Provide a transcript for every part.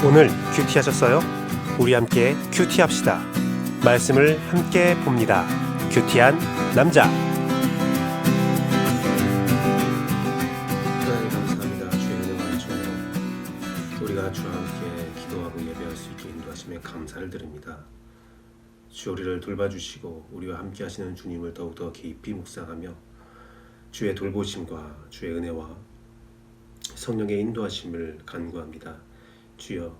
오늘 큐티하셨어요? 우리 함께 큐티합시다. 말씀을 함께 봅니다. 큐티한 남자. 하나님 감사합니다. 주의 은혜와 은총으로 우리가 주와 함께 기도하고 예배할 수 있게 인도하심에 감사를 드립니다. 주 우리를 돌봐주시고 우리와 함께 하시는 주님을 더욱더 깊이 묵상하며 주의 돌보심과 주의 은혜와 성령의 인도하심을 간구합니다. 주여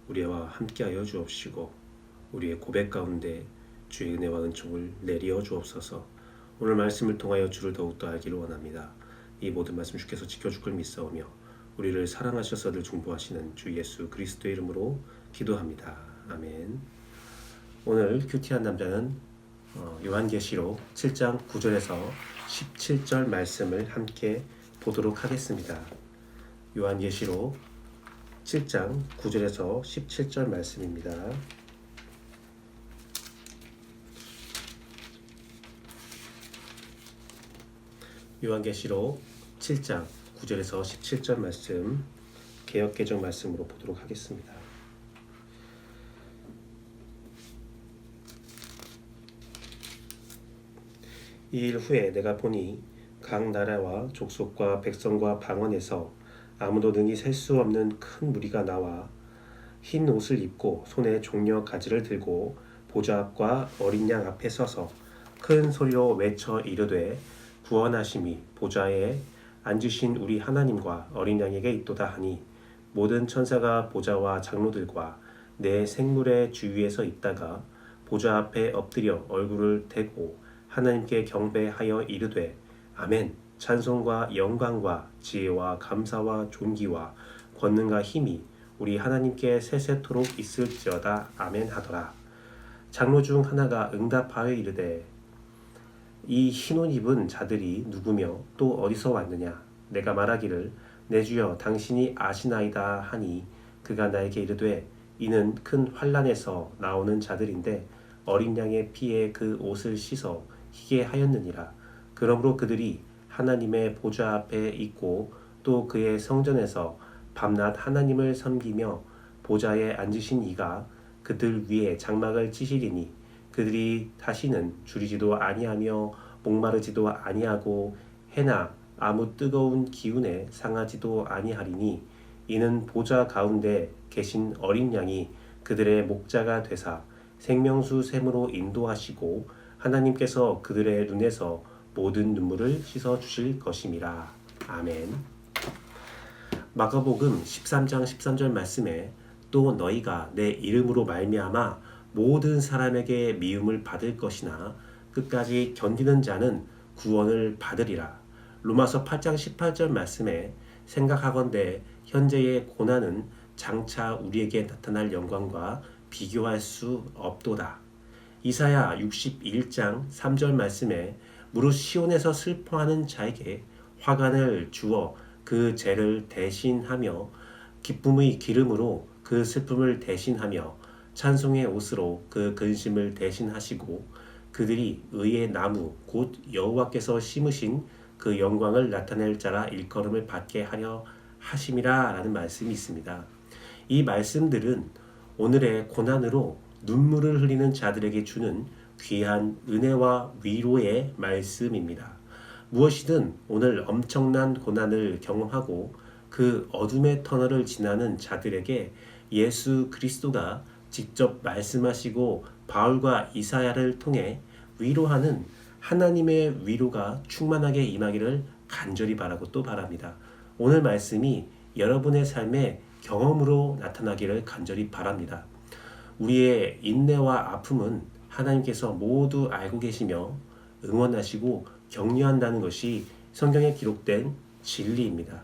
우리와 함께하여 주옵시고 우리의 고백 가운데 주의 은혜와 은총을 내리어 주옵소서. 오늘 말씀을 통하여 주를 더욱더 알기를 원합니다. 이 모든 말씀 주께서 지켜줄 걸 믿사오며 우리를 사랑하셔서 늘 중보하시는 주 예수 그리스도의 이름으로 기도합니다. 아멘. 오늘 큐티한 남자는 요한계시록 7장 9절에서 17절 말씀을 함께 보도록 하겠습니다. 요한계시록 7장 9절에서 17절 말씀입니다. 요한계시록 7장 9절에서 17절 말씀 개역개정 말씀으로 보도록 하겠습니다. 이 일 후에 내가 보니 각 나라와 족속과 백성과 방언에서 아무도 능히 셀 수 없는 큰 무리가 나와 흰 옷을 입고 손에 종려 가지를 들고 보좌 앞과 어린 양 앞에 서서 큰 소리로 외쳐 이르되 구원하심이 보좌에 앉으신 우리 하나님과 어린 양에게 있도다 하니 모든 천사가 보좌와 장로들과 내 생물의 주위에서 있다가 보좌 앞에 엎드려 얼굴을 대고 하나님께 경배하여 이르되 아멘. 찬송과 영광과 지혜와 감사와 존귀와 권능과 힘이 우리 하나님께 세세토록 있을지어다. 아멘 하더라. 장로 중 하나가 응답하여 이르되 이 흰옷 입은 자들이 누구며 또 어디서 왔느냐? 내가 말하기를 내 주여 당신이 아시나이다 하니 그가 나에게 이르되 이는 큰 환난에서 나오는 자들인데 어린 양의 피에 그 옷을 씻어 희게 하였느니라. 그러므로 그들이 하나님의 보좌 앞에 있고 또 그의 성전에서 밤낮 하나님을 섬기며 보좌에 앉으신 이가 그들 위에 장막을 찌시리니 그들이 다시는 줄이지도 아니하며 목마르지도 아니하고 해나 아무 뜨거운 기운에 상하지도 아니하리니 이는 보좌 가운데 계신 어린 양이 그들의 목자가 되사 생명수 샘으로 인도하시고 하나님께서 그들의 눈에서 모든 눈물을 씻어 주실 것임이라. 아멘. 마가복음 13장 13절 말씀에 또 너희가 내 이름으로 말미암아 모든 사람에게 미움을 받을 것이나 끝까지 견디는 자는 구원을 받으리라. 로마서 8장 18절 말씀에 생각하건대 현재의 고난은 장차 우리에게 나타날 영광과 비교할 수 없도다. 이사야 61장 3절 말씀에 무릇 시온에서 슬퍼하는 자에게 화관을 주어 그 죄를 대신하며 기쁨의 기름으로 그 슬픔을 대신하며 찬송의 옷으로 그 근심을 대신하시고 그들이 의의 나무 곧 여호와께서 심으신 그 영광을 나타낼 자라 일컬음을 받게 하려 하심이라 라는 말씀이 있습니다. 이 말씀들은 오늘의 고난으로 눈물을 흘리는 자들에게 주는 귀한 은혜와 위로의 말씀입니다. 무엇이든 오늘 엄청난 고난을 경험하고 그 어둠의 터널을 지나는 자들에게 예수 그리스도가 직접 말씀하시고 바울과 이사야를 통해 위로하는 하나님의 위로가 충만하게 임하기를 간절히 바라고 또 바랍니다. 오늘 말씀이 여러분의 삶의 경험으로 나타나기를 간절히 바랍니다. 우리의 인내와 아픔은 하나님께서 모두 알고 계시며 응원하시고 격려한다는 것이 성경에 기록된 진리입니다.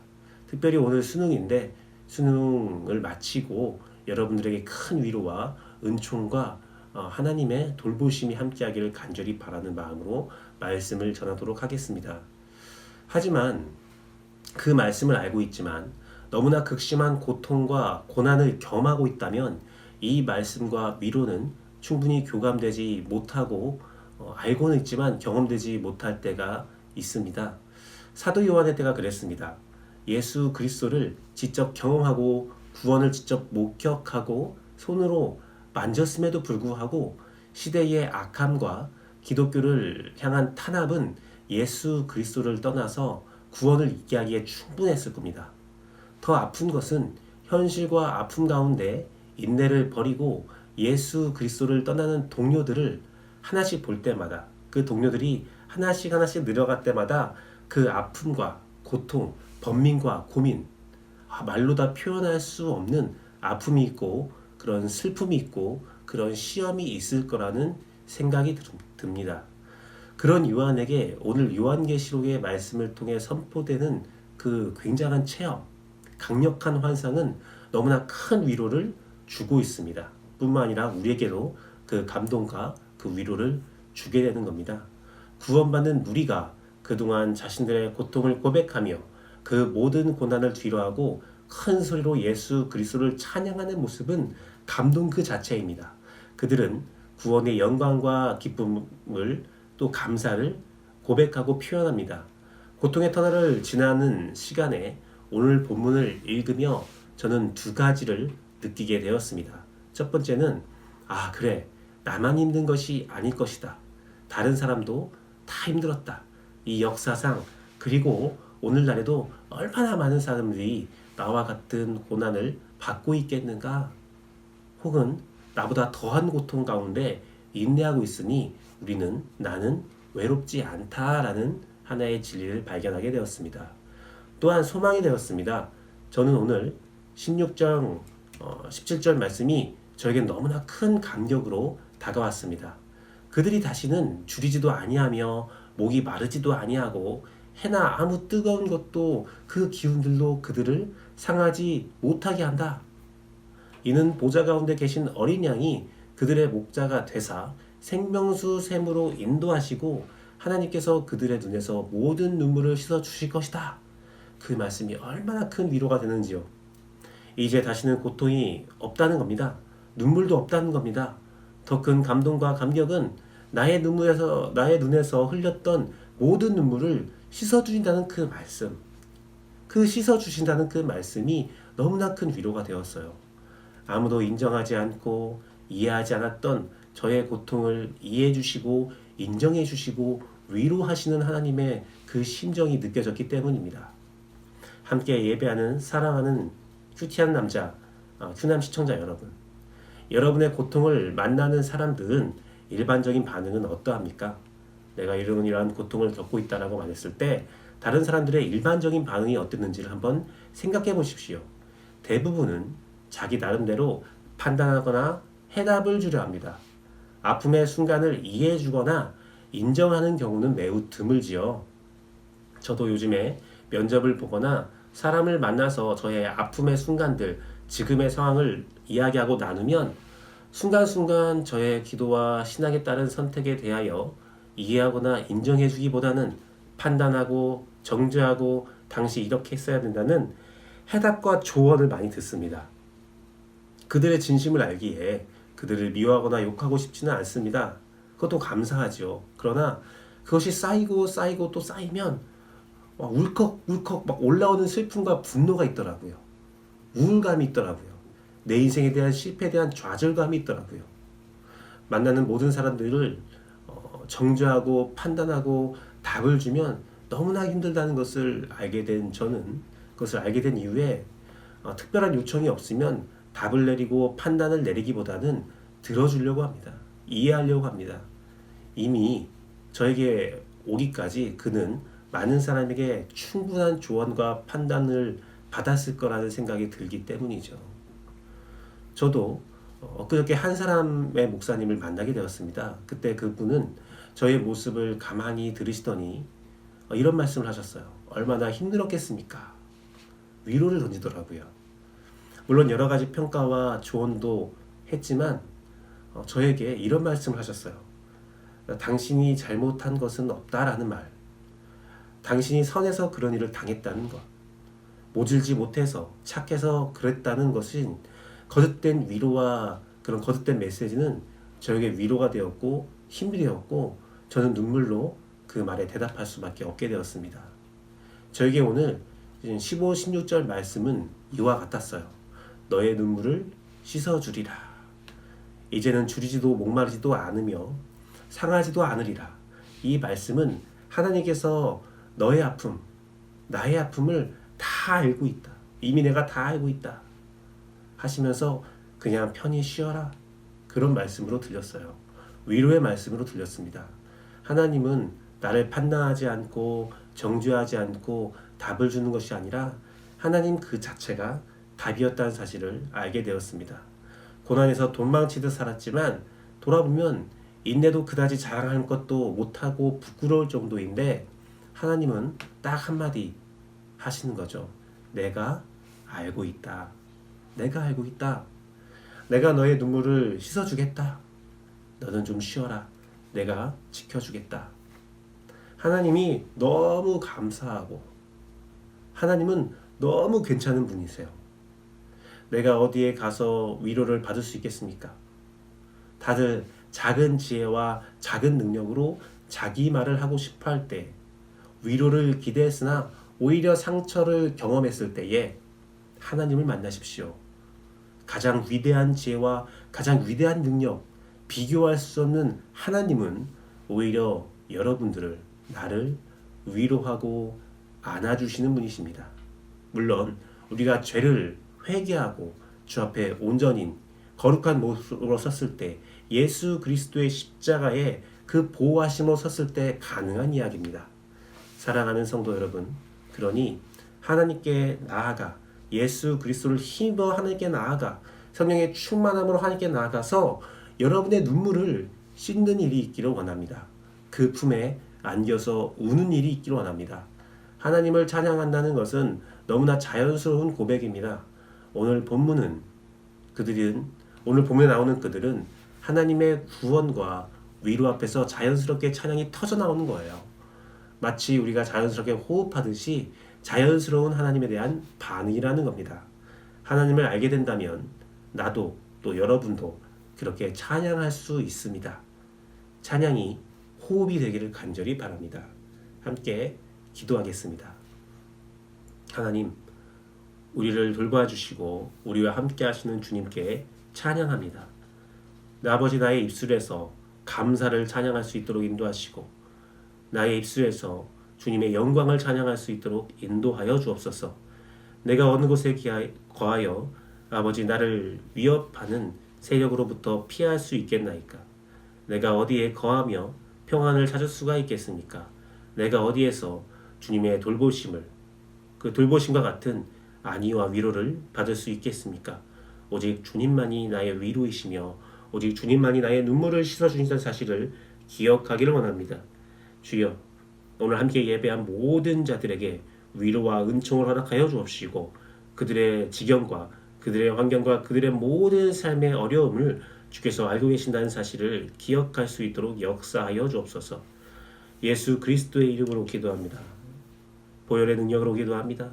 특별히 오늘 수능인데 수능을 마치고 여러분들에게 큰 위로와 은총과 하나님의 돌보심이 함께하기를 간절히 바라는 마음으로 말씀을 전하도록 하겠습니다. 하지만 그 말씀을 알고 있지만 너무나 극심한 고통과 고난을 겸하고 있다면 이 말씀과 위로는 충분히 교감되지 못하고 알고는 있지만 경험되지 못할 때가 있습니다. 사도 요한의 때가 그랬습니다. 예수 그리스도를 직접 경험하고 구원을 직접 목격하고 손으로 만졌음에도 불구하고 시대의 악함과 기독교를 향한 탄압은 예수 그리스도를 떠나서 구원을 잊게 하기에 충분했을 겁니다. 더 아픈 것은 현실과 아픔 가운데 인내를 버리고 예수 그리스도를 떠나는 동료들을 하나씩 볼 때마다, 그 동료들이 하나씩 늘어갈 때마다 그 아픔과 고통, 번민과 고민, 말로 다 표현할 수 없는 아픔이 있고 그런 슬픔이 있고 그런 시험이 있을 거라는 생각이 듭니다. 그런 요한에게 오늘 요한계시록의 말씀을 통해 선포되는 그 굉장한 체험, 강력한 환상은 너무나 큰 위로를 주고 있습니다. 뿐만 아니라 우리에게도 그 감동과 그 위로를 주게 되는 겁니다. 구원받는 우리가 그동안 자신들의 고통을 고백하며 그 모든 고난을 뒤로하고 큰 소리로 예수 그리스도를 찬양하는 모습은 감동 그 자체입니다. 그들은 구원의 영광과 기쁨을 또 감사를 고백하고 표현합니다. 고통의 터널을 지나는 시간에 오늘 본문을 읽으며 저는 두 가지를 느끼게 되었습니다. 첫 번째는 그래, 나만 힘든 것이 아닐 것이다. 다른 사람도 다 힘들었다. 이 역사상 그리고 오늘날에도 얼마나 많은 사람들이 나와 같은 고난을 받고 있겠는가? 혹은 나보다 더한 고통 가운데 인내하고 있으니 나는 외롭지 않다라는 하나의 진리를 발견하게 되었습니다. 또한 소망이 되었습니다. 저는 오늘 16장 17절 말씀이 저에겐 너무나 큰 감격으로 다가왔습니다. 그들이 다시는 줄이지도 아니하며 목이 마르지도 아니하고 해나 아무 뜨거운 것도 그 기운들로 그들을 상하지 못하게 한다. 이는 보좌 가운데 계신 어린 양이 그들의 목자가 되사 생명수 샘으로 인도하시고 하나님께서 그들의 눈에서 모든 눈물을 씻어 주실 것이다. 그 말씀이 얼마나 큰 위로가 되는지요. 이제 다시는 고통이 없다는 겁니다. 눈물도 없다는 겁니다. 더 큰 감동과 감격은 나의 눈에서 흘렸던 모든 눈물을 씻어주신다는 그 말씀, 씻어주신다는 그 말씀이 너무나 큰 위로가 되었어요. 아무도 인정하지 않고 이해하지 않았던 저의 고통을 이해해 주시고 인정해 주시고 위로하시는 하나님의 그 심정이 느껴졌기 때문입니다. 함께 예배하는 사랑하는 큐티한 남자, 큐남 시청자 여러분, 여러분의 고통을 만나는 사람들은 일반적인 반응은 어떠합니까? 내가 이러한 고통을 겪고 있다라고 말했을 때 다른 사람들의 일반적인 반응이 어땠는지를 한번 생각해 보십시오. 대부분은 자기 나름대로 판단하거나 해답을 주려 합니다. 아픔의 순간을 이해해 주거나 인정하는 경우는 매우 드물지요. 저도 요즘에 면접을 보거나 사람을 만나서 저의 아픔의 순간들, 지금의 상황을 이야기하고 나누면 순간순간 저의 기도와 신앙에 따른 선택에 대하여 이해하거나 인정해 주기보다는 판단하고 정죄하고 당시 이렇게 했어야 된다는 해답과 조언을 많이 듣습니다. 그들의 진심을 알기에 그들을 미워하거나 욕하고 싶지는 않습니다. 그것도 감사하죠. 그러나 그것이 쌓이고 또 쌓이면 울컥 막 올라오는 슬픔과 분노가 있더라고요. 우울감이 있더라고요. 내 인생에 대한 실패에 대한 좌절감이 있더라고요. 만나는 모든 사람들을 정죄하고 판단하고 답을 주면 너무나 힘들다는 것을 알게 된 저는, 그것을 알게 된 이후에 특별한 요청이 없으면 답을 내리고 판단을 내리기보다는 들어주려고 합니다. 이해하려고 합니다. 이미 저에게 오기까지 그는 많은 사람에게 충분한 조언과 판단을 받았을 거라는 생각이 들기 때문이죠. 저도 엊그저께 한 사람의 목사님을 만나게 되었습니다. 그때 그분은 저의 모습을 가만히 들으시더니 이런 말씀을 하셨어요. 얼마나 힘들었겠습니까? 위로를 던지더라고요. 물론 여러 가지 평가와 조언도 했지만 저에게 이런 말씀을 하셨어요. 당신이 잘못한 것은 없다라는 말. 당신이 선해서 그런 일을 당했다는 것. 모질지 못해서 착해서 그랬다는 것은 거듭된 위로와 그런 거듭된 메시지는 저에게 위로가 되었고 힘이 되었고 저는 눈물로 그 말에 대답할 수밖에 없게 되었습니다. 저에게 오늘 15, 16절 말씀은 이와 같았어요. 너의 눈물을 씻어주리라. 이제는 줄이지도 목마르지도 않으며 상하지도 않으리라. 이 말씀은 하나님께서 너의 아픔, 나의 아픔을 다 알고 있다. 이미 내가 다 알고 있다. 하시면서 그냥 편히 쉬어라. 그런 말씀으로 들렸어요. 위로의 말씀으로 들렸습니다. 하나님은 나를 판단하지 않고 정죄하지 않고 답을 주는 것이 아니라 하나님 그 자체가 답이었다는 사실을 알게 되었습니다. 고난에서 도망치듯 살았지만 돌아보면 인내도 그다지 자랑할 것도 못하고 부끄러울 정도인데 하나님은 딱 한마디 하시는 거죠. 내가 알고 있다. 내가 알고 있다. 내가 너의 눈물을 씻어주겠다. 너는 좀 쉬어라. 내가 지켜주겠다. 하나님이 너무 감사하고 하나님은 너무 괜찮은 분이세요. 내가 어디에 가서 위로를 받을 수 있겠습니까? 다들 작은 지혜와 작은 능력으로 자기 말을 하고 싶어 할 때 위로를 기대했으나 오히려 상처를 경험했을 때에 하나님을 만나십시오. 가장 위대한 지혜와 가장 위대한 능력, 비교할 수 없는 하나님은 오히려 여러분들을, 나를 위로하고 안아주시는 분이십니다. 물론 우리가 죄를 회개하고 주 앞에 온전히 거룩한 모습으로 섰을 때 예수 그리스도의 십자가에 그 보호하심으로 섰을 때 가능한 이야기입니다. 사랑하는 성도 여러분, 그러니 하나님께 나아가 예수 그리스도를 힘입어 하나님께 나아가 성령의 충만함으로 하나님께 나아가서 여러분의 눈물을 씻는 일이 있기를 원합니다. 그 품에 안겨서 우는 일이 있기를 원합니다. 하나님을 찬양한다는 것은 너무나 자연스러운 고백입니다. 오늘 본문에 나오는 그들은 하나님의 구원과 위로 앞에서 자연스럽게 찬양이 터져 나오는 거예요. 마치 우리가 자연스럽게 호흡하듯이 자연스러운 하나님에 대한 반응이라는 겁니다. 하나님을 알게 된다면 나도 또 여러분도 그렇게 찬양할 수 있습니다. 찬양이 호흡이 되기를 간절히 바랍니다. 함께 기도하겠습니다. 하나님, 우리를 돌봐주시고 우리와 함께 하시는 주님께 찬양합니다. 아버지, 나의 입술에서 감사를 찬양할 수 있도록 인도하시고 나의 입술에서 주님의 영광을 찬양할 수 있도록 인도하여 주옵소서. 내가 어느 곳에 거하여 아버지 나를 위협하는 세력으로부터 피할 수 있겠나이까? 내가 어디에 거하며 평안을 찾을 수가 있겠습니까? 내가 어디에서 주님의 돌보심을, 그 돌보심과 같은 안위와 위로를 받을 수 있겠습니까? 오직 주님만이 나의 위로이시며 오직 주님만이 나의 눈물을 씻어주신다는 사실을 기억하기를 원합니다. 주여, 오늘 함께 예배한 모든 자들에게 위로와 은총을 허락하여 주옵시고 그들의 지경과 그들의 환경과 그들의 모든 삶의 어려움을 주께서 알고 계신다는 사실을 기억할 수 있도록 역사하여 주옵소서. 예수 그리스도의 이름으로 기도합니다. 보혈의 능력으로 기도합니다.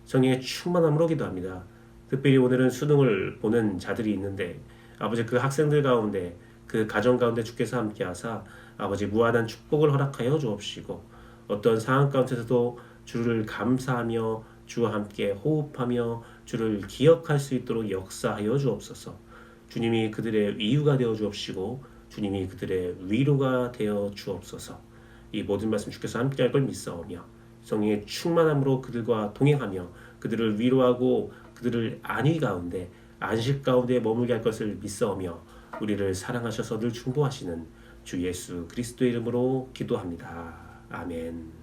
성령의 충만함으로 기도합니다. 특별히 오늘은 수능을 보는 자들이 있는데 아버지, 그 학생들 가운데 그 가정 가운데 주께서 함께하사 아버지 무한한 축복을 허락하여 주옵시고 어떤 상황 가운데서도 주를 감사하며 주와 함께 호흡하며 주를 기억할 수 있도록 역사하여 주옵소서. 주님이 그들의 이유가 되어 주옵시고 주님이 그들의 위로가 되어 주옵소서. 이 모든 말씀 주께서 함께할 걸 믿사오며 성령의 충만함으로 그들과 동행하며 그들을 위로하고 그들을 안위 가운데 안식 가운데 머물게 할 것을 믿사오며 우리를 사랑하셔서 늘 충보하시는 주 예수 그리스도의 이름으로 기도합니다. 아멘.